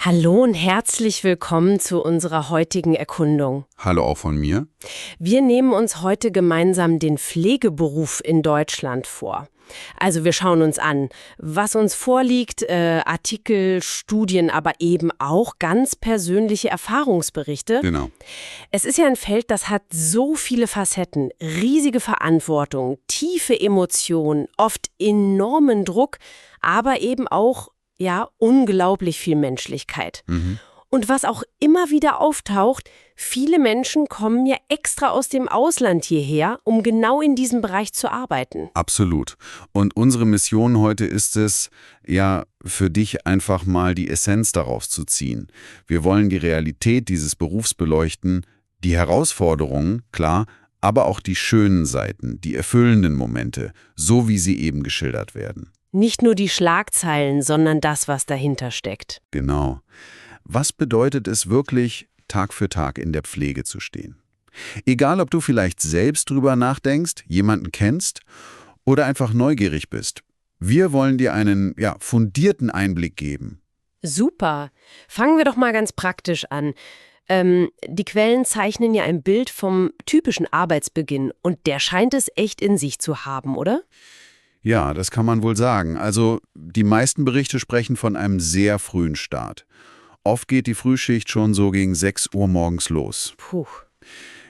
Hallo und herzlich willkommen zu unserer heutigen Erkundung. Hallo auch von mir. Wir nehmen uns heute gemeinsam den Pflegeberuf in Deutschland vor. Also wir schauen uns an, was uns vorliegt, Artikel, Studien, aber eben auch ganz persönliche Erfahrungsberichte. Genau. Es ist ja ein Feld, das hat so viele Facetten, riesige Verantwortung, tiefe Emotionen, oft enormen Druck, aber eben auch unglaublich viel Menschlichkeit. Und was auch immer wieder auftaucht, viele Menschen kommen ja extra aus dem Ausland hierher, um genau in diesem Bereich zu arbeiten. Absolut. Und unsere Mission heute ist es, für dich einfach mal die Essenz daraus zu ziehen. Wir wollen die Realität dieses Berufs beleuchten, die Herausforderungen, klar, aber auch die schönen Seiten, die erfüllenden Momente, so wie sie eben geschildert werden. Nicht nur die Schlagzeilen, sondern das, was dahinter steckt. Genau. Was bedeutet es wirklich, Tag für Tag in der Pflege zu stehen? Egal, ob du vielleicht selbst drüber nachdenkst, jemanden kennst oder einfach neugierig bist. Wir wollen dir einen fundierten Einblick geben. Super. Fangen wir doch mal ganz praktisch an. Die Quellen zeichnen ja ein Bild vom typischen Arbeitsbeginn und der scheint es echt in sich zu haben, oder? Ja, das kann man wohl sagen. Also die meisten Berichte sprechen von einem sehr frühen Start. Oft geht die Frühschicht schon so gegen 6 Uhr morgens los. Puh.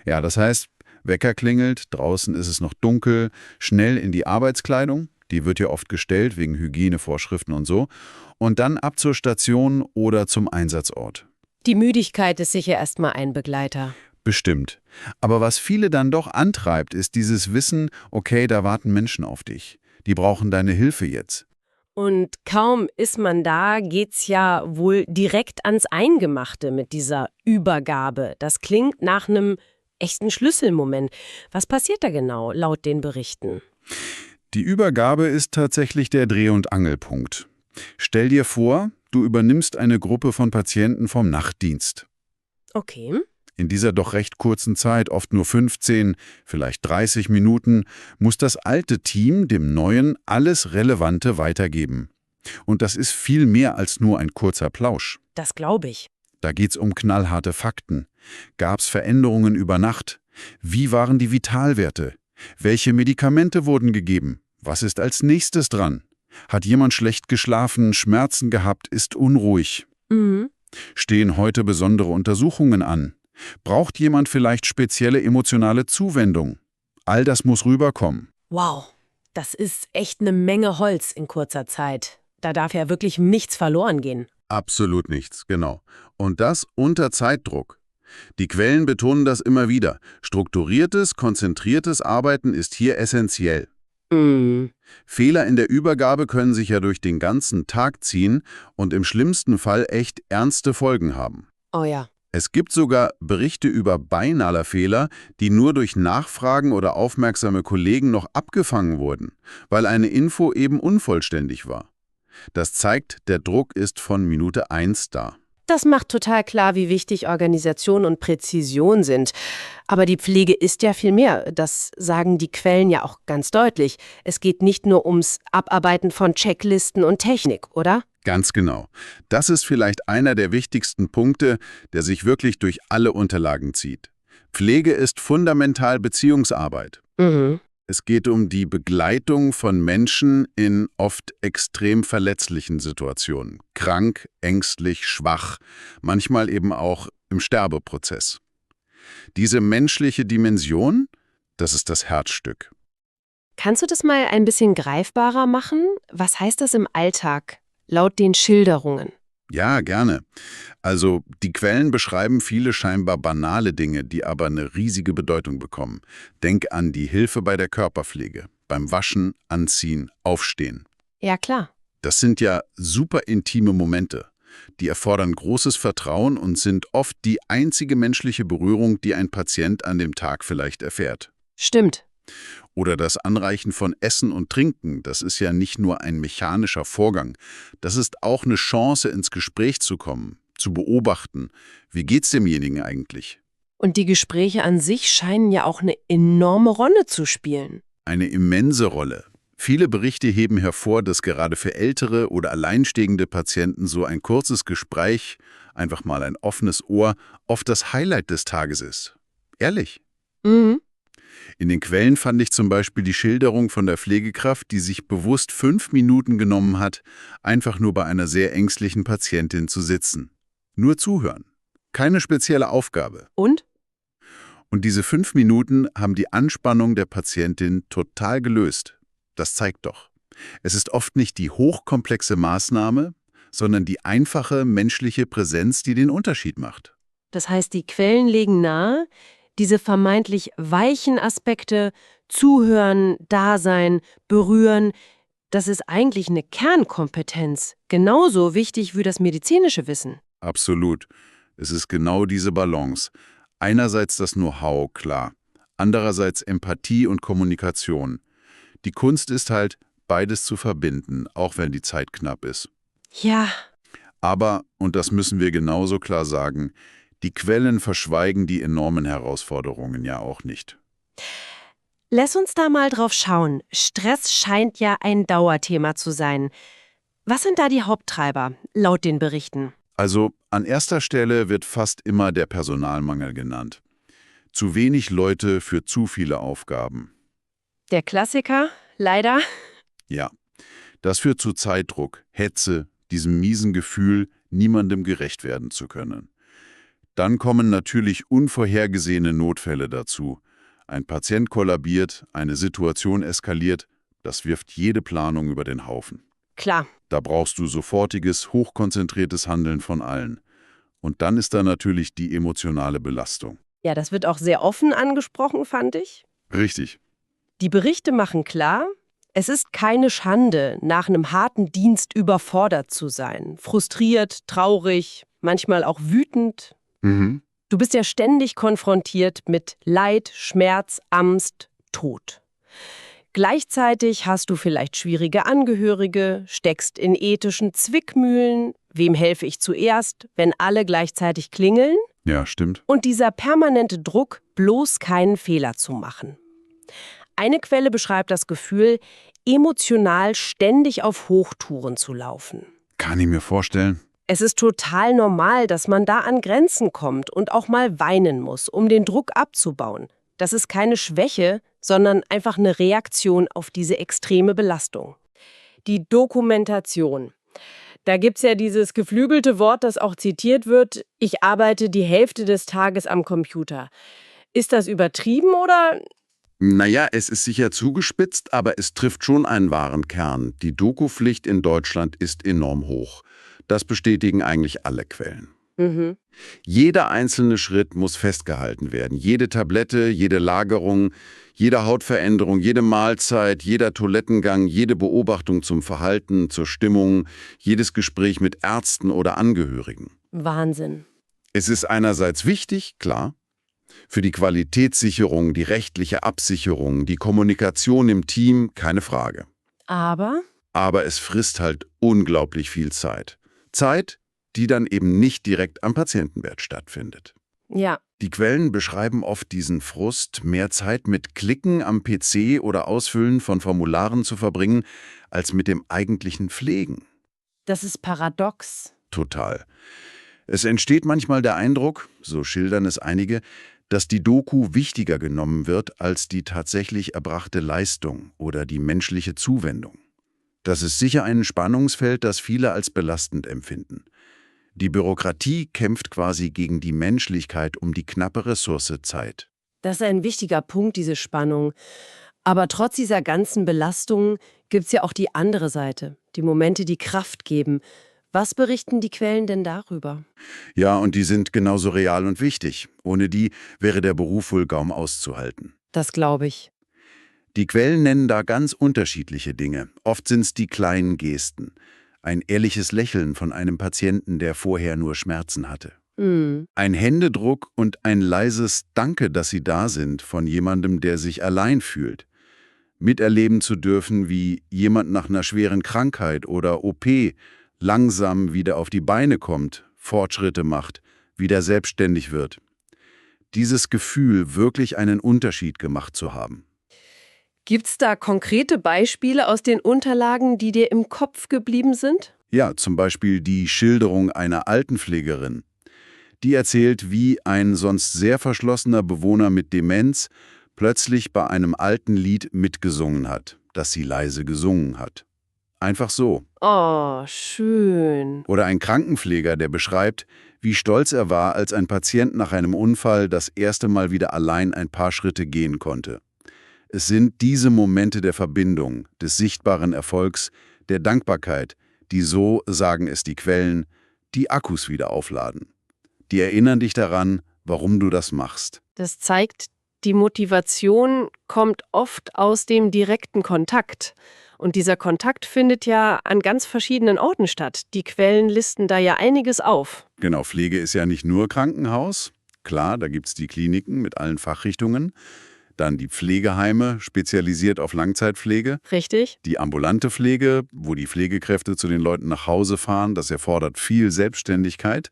Ja, das heißt, Wecker klingelt, draußen ist es noch dunkel, schnell in die Arbeitskleidung, die wird ja oft gestellt wegen Hygienevorschriften und so, und dann ab zur Station oder zum Einsatzort. Die Müdigkeit ist sicher erstmal ein Begleiter. Bestimmt. Aber was viele dann doch antreibt, ist dieses Wissen, okay, da warten Menschen auf dich. Die brauchen deine Hilfe jetzt. Und kaum ist man da, geht's ja wohl direkt ans Eingemachte mit dieser Übergabe. Das klingt nach einem echten Schlüsselmoment. Was passiert da genau, laut den Berichten? Die Übergabe ist tatsächlich der Dreh- und Angelpunkt. Stell dir vor, du übernimmst eine Gruppe von Patienten vom Nachtdienst. Okay. In dieser doch recht kurzen Zeit, oft nur 15, vielleicht 30 Minuten, muss das alte Team dem neuen alles Relevante weitergeben. Und das ist viel mehr als nur ein kurzer Plausch. Das glaube ich. Da geht's um knallharte Fakten. Gab's Veränderungen über Nacht? Wie waren die Vitalwerte? Welche Medikamente wurden gegeben? Was ist als nächstes dran? Hat jemand schlecht geschlafen, Schmerzen gehabt, ist unruhig? Stehen heute besondere Untersuchungen an? Braucht jemand vielleicht spezielle emotionale Zuwendung? All das muss rüberkommen. Wow, das ist echt eine Menge Holz in kurzer Zeit. Da darf ja wirklich nichts verloren gehen. Absolut nichts, genau. Und das unter Zeitdruck. Die Quellen betonen das immer wieder. Strukturiertes, konzentriertes Arbeiten ist hier essentiell. Fehler in der Übergabe können sich ja durch den ganzen Tag ziehen und im schlimmsten Fall echt ernste Folgen haben. Oh ja. Es gibt sogar Berichte über beinahe Fehler, die nur durch Nachfragen oder aufmerksame Kollegen noch abgefangen wurden, weil eine Info eben unvollständig war. Das zeigt, der Druck ist von Minute 1 da. Das macht total klar, wie wichtig Organisation und Präzision sind. Aber die Pflege ist ja viel mehr. Das sagen die Quellen ja auch ganz deutlich. Es geht nicht nur ums Abarbeiten von Checklisten und Technik, oder? Ganz genau. Das ist vielleicht einer der wichtigsten Punkte, der sich wirklich durch alle Unterlagen zieht. Pflege ist fundamental Beziehungsarbeit. Es geht um die Begleitung von Menschen in oft extrem verletzlichen Situationen. Krank, ängstlich, schwach, manchmal eben auch im Sterbeprozess. Diese menschliche Dimension, das ist das Herzstück. Kannst du das mal ein bisschen greifbarer machen? Was heißt das im Alltag, laut den Schilderungen? Ja, gerne. Also die Quellen beschreiben viele scheinbar banale Dinge, die aber eine riesige Bedeutung bekommen. Denk an die Hilfe bei der Körperpflege, beim Waschen, Anziehen, Aufstehen. Ja, klar. Das sind ja super intime Momente. Die erfordern großes Vertrauen und sind oft die einzige menschliche Berührung, die ein Patient an dem Tag vielleicht erfährt. Stimmt. Oder das Anreichen von Essen und Trinken, das ist ja nicht nur ein mechanischer Vorgang. Das ist auch eine Chance, ins Gespräch zu kommen, zu beobachten. Wie geht's demjenigen eigentlich? Und die Gespräche an sich scheinen ja auch eine enorme Rolle zu spielen. Eine immense Rolle. Viele Berichte heben hervor, dass gerade für ältere oder alleinstehende Patienten so ein kurzes Gespräch, einfach mal ein offenes Ohr, oft das Highlight des Tages ist. Ehrlich. Mhm. In den Quellen fand ich zum Beispiel die Schilderung von der Pflegekraft, die sich bewusst 5 Minuten genommen hat, einfach nur bei einer sehr ängstlichen Patientin zu sitzen. Nur zuhören. Keine spezielle Aufgabe. Und? Und diese 5 Minuten haben die Anspannung der Patientin total gelöst. Das zeigt doch. Es ist oft nicht die hochkomplexe Maßnahme, sondern die einfache menschliche Präsenz, die den Unterschied macht. Das heißt, die Quellen legen nahe, diese vermeintlich weichen Aspekte, zuhören, da sein, berühren, das ist eigentlich eine Kernkompetenz, genauso wichtig wie das medizinische Wissen. Absolut. Es ist genau diese Balance. Einerseits das Know-how, klar. Andererseits Empathie und Kommunikation. Die Kunst ist halt, beides zu verbinden, auch wenn die Zeit knapp ist. Ja, Aber, und das müssen wir genauso klar sagen, die Quellen verschweigen die enormen Herausforderungen ja auch nicht. lass uns da mal drauf schauen. Stress scheint ja ein Dauerthema zu sein. Was sind da die Haupttreiber, laut den Berichten? Also an erster Stelle wird fast immer der Personalmangel genannt. Zu wenig Leute für zu viele Aufgaben. Der Klassiker, leider. Ja, das führt zu Zeitdruck, Hetze, diesem miesen Gefühl, niemandem gerecht werden zu können. Dann kommen natürlich unvorhergesehene Notfälle dazu. Ein Patient kollabiert, eine Situation eskaliert, das wirft jede Planung über den Haufen. Klar. Da brauchst du sofortiges, hochkonzentriertes Handeln von allen. Und dann ist da natürlich die emotionale Belastung. Ja, das wird auch sehr offen angesprochen, fand ich. Richtig. Die Berichte machen klar, es ist keine Schande, nach einem harten Dienst überfordert zu sein. Frustriert, traurig, manchmal auch wütend. Du bist ja ständig konfrontiert mit Leid, Schmerz, Angst, Tod. Gleichzeitig hast du vielleicht schwierige Angehörige, steckst in ethischen Zwickmühlen. Wem helfe ich zuerst, wenn alle gleichzeitig klingeln? Ja, stimmt. Und dieser permanente Druck, bloß keinen Fehler zu machen. Eine Quelle beschreibt das Gefühl, emotional ständig auf Hochtouren zu laufen. Kann ich mir vorstellen. Es ist total normal, dass man da an Grenzen kommt und auch mal weinen muss, um den Druck abzubauen. Das ist keine Schwäche, sondern einfach eine Reaktion auf diese extreme Belastung. Die Dokumentation. Da gibt's ja dieses geflügelte Wort, das auch zitiert wird, ich arbeite die Hälfte des Tages am Computer. Ist das übertrieben oder? Naja, es ist sicher zugespitzt, aber es trifft schon einen wahren Kern. Die Dokupflicht in Deutschland ist enorm hoch. Das bestätigen eigentlich alle Quellen. Jeder einzelne Schritt muss festgehalten werden. Jede Tablette, jede Lagerung, jede Hautveränderung, jede Mahlzeit, jeder Toilettengang, jede Beobachtung zum Verhalten, zur Stimmung, jedes Gespräch mit Ärzten oder Angehörigen. Wahnsinn. Es ist einerseits wichtig, klar, für die Qualitätssicherung, die rechtliche Absicherung, die Kommunikation im Team, keine Frage. Aber? Aber es frisst halt unglaublich viel Zeit. Zeit, die dann eben nicht direkt am Patientenbett stattfindet. Ja. Die Quellen beschreiben oft diesen Frust, mehr Zeit mit Klicken am PC oder Ausfüllen von Formularen zu verbringen, als mit dem eigentlichen Pflegen. Das ist paradox. Total. Es entsteht manchmal der Eindruck, so schildern es einige, dass die Doku wichtiger genommen wird als die tatsächlich erbrachte Leistung oder die menschliche Zuwendung. Das ist sicher ein Spannungsfeld, das viele als belastend empfinden. Die Bürokratie kämpft quasi gegen die Menschlichkeit um die knappe Ressource Zeit. Das ist ein wichtiger Punkt, diese Spannung. Aber trotz dieser ganzen Belastungen gibt's ja auch die andere Seite, die Momente, die Kraft geben. Was berichten die Quellen denn darüber? Ja, und die sind genauso real und wichtig. Ohne die wäre der Beruf wohl kaum auszuhalten. Das glaube ich. Die Quellen nennen da ganz unterschiedliche Dinge. Oft sind es die kleinen Gesten. Ein ehrliches Lächeln von einem Patienten, der vorher nur Schmerzen hatte. Ein Händedruck und ein leises Danke, dass Sie da sind, von jemandem, der sich allein fühlt. Miterleben zu dürfen, wie jemand nach einer schweren Krankheit oder OP langsam wieder auf die Beine kommt, Fortschritte macht, wieder selbstständig wird. Dieses Gefühl, wirklich einen Unterschied gemacht zu haben. Gibt's da konkrete Beispiele aus den Unterlagen, die dir im Kopf geblieben sind? Ja, zum Beispiel die Schilderung einer Altenpflegerin. Die erzählt, wie ein sonst sehr verschlossener Bewohner mit Demenz plötzlich bei einem alten Lied mitgesungen hat, das sie leise gesungen hat. Einfach so. Oh, schön. Oder ein Krankenpfleger, der beschreibt, wie stolz er war, als ein Patient nach einem Unfall das erste Mal wieder allein ein paar Schritte gehen konnte. Es sind diese Momente der Verbindung, des sichtbaren Erfolgs, der Dankbarkeit, die so, sagen es die Quellen, die Akkus wieder aufladen. Die erinnern dich daran, warum du das machst. Das zeigt, die Motivation kommt oft aus dem direkten Kontakt. Und dieser Kontakt findet ja an ganz verschiedenen Orten statt. Die Quellen listen da ja einiges auf. Genau, Pflege ist ja nicht nur Krankenhaus. Klar, da gibt es die Kliniken mit allen Fachrichtungen. Dann die Pflegeheime, spezialisiert auf Langzeitpflege. Richtig? Die ambulante Pflege, wo die Pflegekräfte zu den Leuten nach Hause fahren. Das erfordert viel Selbstständigkeit.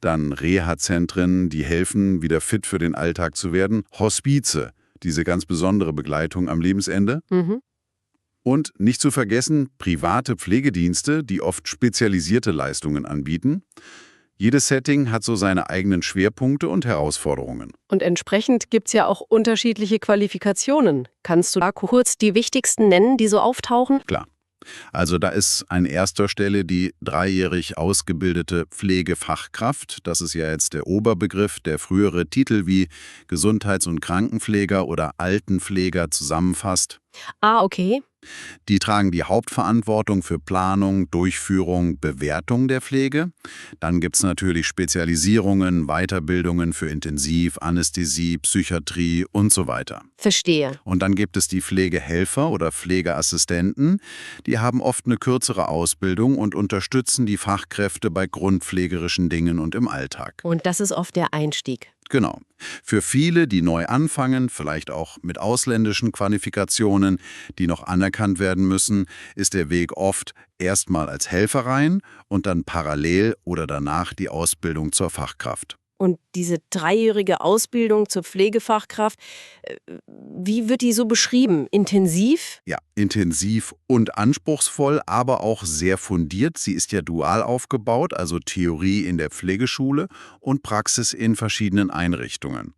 Dann Reha-Zentren, die helfen, wieder fit für den Alltag zu werden. Hospize, diese ganz besondere Begleitung am Lebensende. Und nicht zu vergessen, private Pflegedienste, die oft spezialisierte Leistungen anbieten. Jedes Setting hat so seine eigenen Schwerpunkte und Herausforderungen. Und entsprechend gibt's ja auch unterschiedliche Qualifikationen. Kannst du da kurz die wichtigsten nennen, die so auftauchen? Klar. Also da ist an erster Stelle die 3-jährig ausgebildete Pflegefachkraft. Das ist ja jetzt der Oberbegriff, der frühere Titel wie Gesundheits- und Krankenpfleger oder Altenpfleger zusammenfasst. Ah, okay. Die tragen die Hauptverantwortung für Planung, Durchführung, Bewertung der Pflege. Dann gibt es natürlich Spezialisierungen, Weiterbildungen für Intensiv, Anästhesie, Psychiatrie und so weiter. Verstehe. Und dann gibt es die Pflegehelfer oder Pflegeassistenten. Die haben oft eine kürzere Ausbildung und unterstützen die Fachkräfte bei grundpflegerischen Dingen und im Alltag. Und das ist oft der Einstieg. Genau. Für viele, die neu anfangen, vielleicht auch mit ausländischen Qualifikationen, die noch anerkannt werden müssen, ist der Weg oft erstmal als Helfer rein und dann parallel oder danach die Ausbildung zur Fachkraft. Und diese 3-jährige Ausbildung zur Pflegefachkraft, wie wird die so beschrieben? Intensiv? Ja, intensiv und anspruchsvoll, aber auch sehr fundiert. Sie ist ja dual aufgebaut, also Theorie in der Pflegeschule und Praxis in verschiedenen Einrichtungen.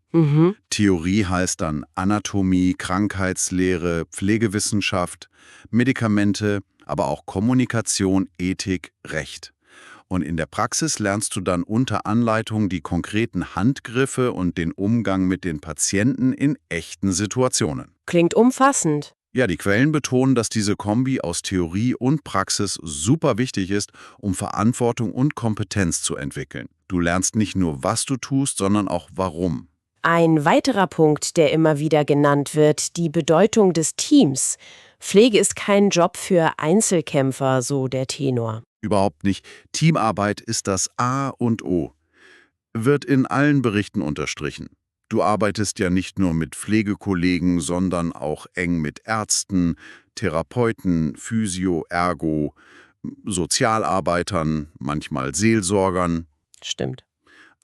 Theorie heißt dann Anatomie, Krankheitslehre, Pflegewissenschaft, Medikamente, aber auch Kommunikation, Ethik, Recht. Und in der Praxis lernst du dann unter Anleitung die konkreten Handgriffe und den Umgang mit den Patienten in echten Situationen. Klingt umfassend. Ja, die Quellen betonen, dass diese Kombi aus Theorie und Praxis super wichtig ist, um Verantwortung und Kompetenz zu entwickeln. Du lernst nicht nur, was du tust, sondern auch warum. Ein weiterer Punkt, der immer wieder genannt wird, die Bedeutung des Teams. Pflege ist kein Job für Einzelkämpfer, so der Tenor. Überhaupt nicht. Teamarbeit ist das A und O. Wird in allen Berichten unterstrichen. Du arbeitest ja nicht nur mit Pflegekollegen, sondern auch eng mit Ärzten, Therapeuten, Physio, Ergo, Sozialarbeitern, manchmal Seelsorgern. Stimmt.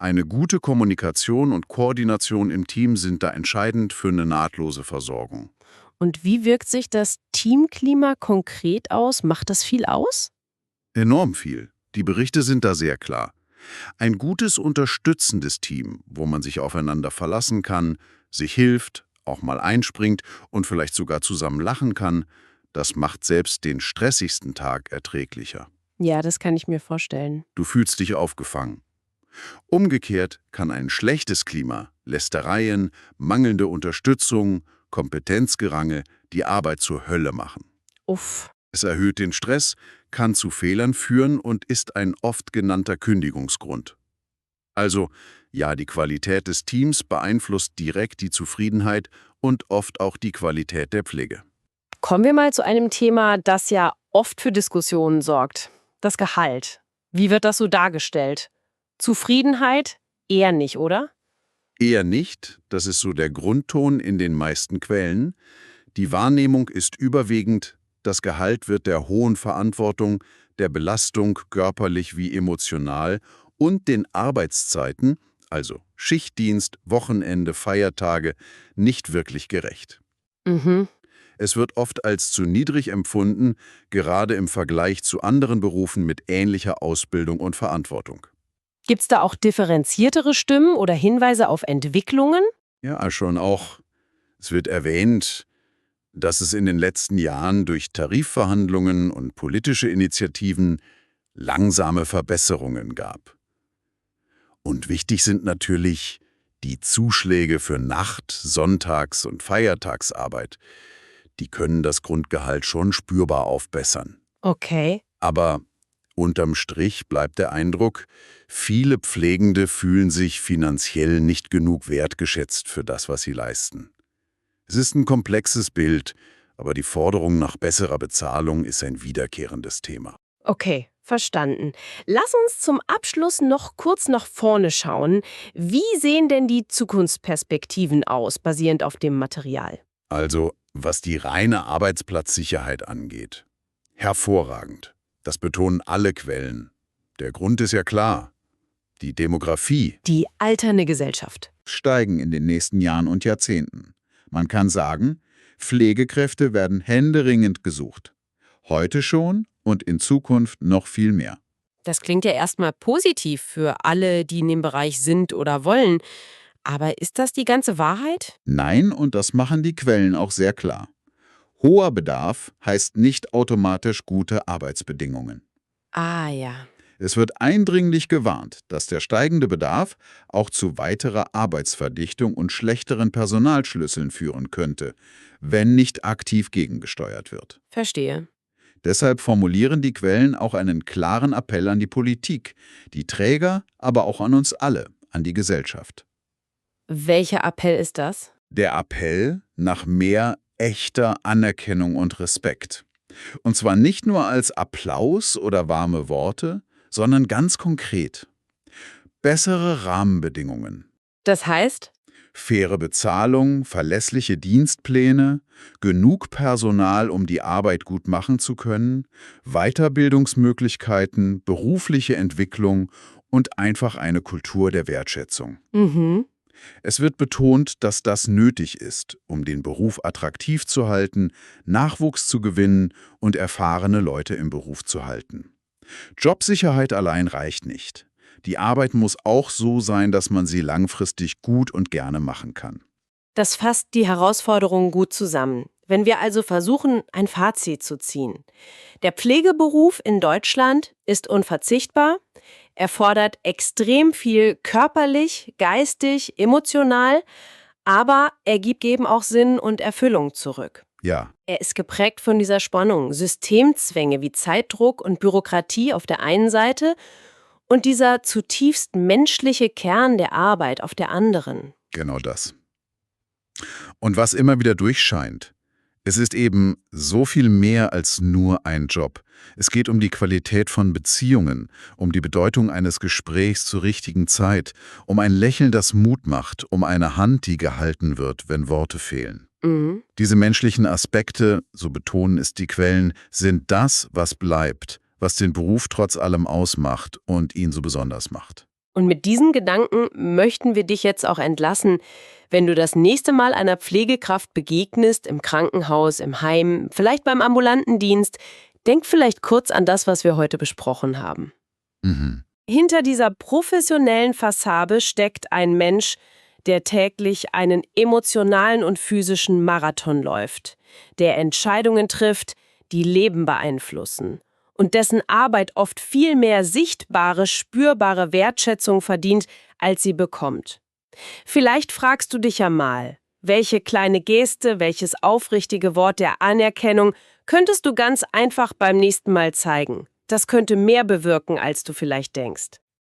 Eine gute Kommunikation und Koordination im Team sind da entscheidend für eine nahtlose Versorgung. Und wie wirkt sich das Teamklima konkret aus? Macht das viel aus? Enorm viel. Die Berichte sind da sehr klar. Ein gutes, unterstützendes Team, wo man sich aufeinander verlassen kann, sich hilft, auch mal einspringt und vielleicht sogar zusammen lachen kann, das macht selbst den stressigsten Tag erträglicher. Ja, das kann ich mir vorstellen. Du fühlst dich aufgefangen. Umgekehrt kann ein schlechtes Klima, Lästereien, mangelnde Unterstützung, Kompetenzgerange die Arbeit zur Hölle machen. Uff. Es erhöht den Stress, kann zu Fehlern führen und ist ein oft genannter Kündigungsgrund. Also, ja, die Qualität des Teams beeinflusst direkt die Zufriedenheit und oft auch die Qualität der Pflege. Kommen wir mal zu einem Thema, das ja oft für Diskussionen sorgt. Das Gehalt. Wie wird das so dargestellt? Zufriedenheit? Eher nicht, oder? Eher nicht, das ist so der Grundton in den meisten Quellen. Die Wahrnehmung ist überwiegend, das Gehalt wird der hohen Verantwortung, der Belastung körperlich wie emotional und den Arbeitszeiten, also Schichtdienst, Wochenende, Feiertage, nicht wirklich gerecht. Es wird oft als zu niedrig empfunden, gerade im Vergleich zu anderen Berufen mit ähnlicher Ausbildung und Verantwortung. Gibt's da auch differenziertere Stimmen oder Hinweise auf Entwicklungen? Ja, schon auch. Es wird erwähnt, dass es in den letzten Jahren durch Tarifverhandlungen und politische Initiativen langsame Verbesserungen gab. Und wichtig sind natürlich die Zuschläge für Nacht-, Sonntags- und Feiertagsarbeit. Die können das Grundgehalt schon spürbar aufbessern. Okay. Aber unterm Strich bleibt der Eindruck, viele Pflegende fühlen sich finanziell nicht genug wertgeschätzt für das, was sie leisten. Es ist ein komplexes Bild, aber die Forderung nach besserer Bezahlung ist ein wiederkehrendes Thema. Okay, verstanden. Lass uns zum Abschluss noch kurz nach vorne schauen. Wie sehen denn die Zukunftsperspektiven aus, basierend auf dem Material? Also, was die reine Arbeitsplatzsicherheit angeht. Hervorragend. Das betonen alle Quellen. Der Grund ist ja klar. Die Demografie. Die alternde Gesellschaft. Steigen in den nächsten Jahren und Jahrzehnten. Man kann sagen, Pflegekräfte werden händeringend gesucht. Heute schon und in Zukunft noch viel mehr. Das klingt ja erstmal positiv für alle, die in dem Bereich sind oder wollen. Aber ist das die ganze Wahrheit? Nein, und das machen die Quellen auch sehr klar. Hoher Bedarf heißt nicht automatisch gute Arbeitsbedingungen. Ah ja. Es wird eindringlich gewarnt, dass der steigende Bedarf auch zu weiterer Arbeitsverdichtung und schlechteren Personalschlüsseln führen könnte, wenn nicht aktiv gegengesteuert wird. Verstehe. Deshalb formulieren die Quellen auch einen klaren Appell an die Politik, die Träger, aber auch an uns alle, an die Gesellschaft. Welcher Appell ist das? Der Appell nach mehr echter Anerkennung und Respekt. Und zwar nicht nur als Applaus oder warme Worte, sondern ganz konkret. Bessere Rahmenbedingungen. Das heißt? Faire Bezahlung, verlässliche Dienstpläne, genug Personal, um die Arbeit gut machen zu können, Weiterbildungsmöglichkeiten, berufliche Entwicklung und einfach eine Kultur der Wertschätzung. Mhm. Es wird betont, dass das nötig ist, um den Beruf attraktiv zu halten, Nachwuchs zu gewinnen und erfahrene Leute im Beruf zu halten. Jobsicherheit allein reicht nicht. Die Arbeit muss auch so sein, dass man sie langfristig gut und gerne machen kann. Das fasst die Herausforderungen gut zusammen. Wenn wir also versuchen, ein Fazit zu ziehen. Der Pflegeberuf in Deutschland ist unverzichtbar. Er fordert extrem viel körperlich, geistig, emotional, aber er gibt eben auch Sinn und Erfüllung zurück. Ja, Er ist geprägt von dieser Spannung, Systemzwänge wie Zeitdruck und Bürokratie auf der einen Seite und dieser zutiefst menschliche Kern der Arbeit auf der anderen. Genau das. Und was immer wieder durchscheint, es ist eben so viel mehr als nur ein Job. Es geht um die Qualität von Beziehungen, um die Bedeutung eines Gesprächs zur richtigen Zeit, um ein Lächeln, das Mut macht, um eine Hand, die gehalten wird, wenn Worte fehlen. Mhm. Diese menschlichen Aspekte, so betonen es die Quellen, sind das, was bleibt, was den Beruf trotz allem ausmacht und ihn so besonders macht. Und mit diesen Gedanken möchten wir dich jetzt auch entlassen, wenn du das nächste Mal einer Pflegekraft begegnest, im Krankenhaus, im Heim, vielleicht beim ambulanten Dienst. Denk vielleicht kurz an das, was wir heute besprochen haben. Mhm. Hinter dieser professionellen Fassade steckt ein Mensch, der täglich einen emotionalen und physischen Marathon läuft, der Entscheidungen trifft, die Leben beeinflussen und dessen Arbeit oft viel mehr sichtbare, spürbare Wertschätzung verdient, als sie bekommt. Vielleicht fragst du dich ja mal, welche kleine Geste, welches aufrichtige Wort der Anerkennung könntest du ganz einfach beim nächsten Mal zeigen. Das könnte mehr bewirken, als du vielleicht denkst.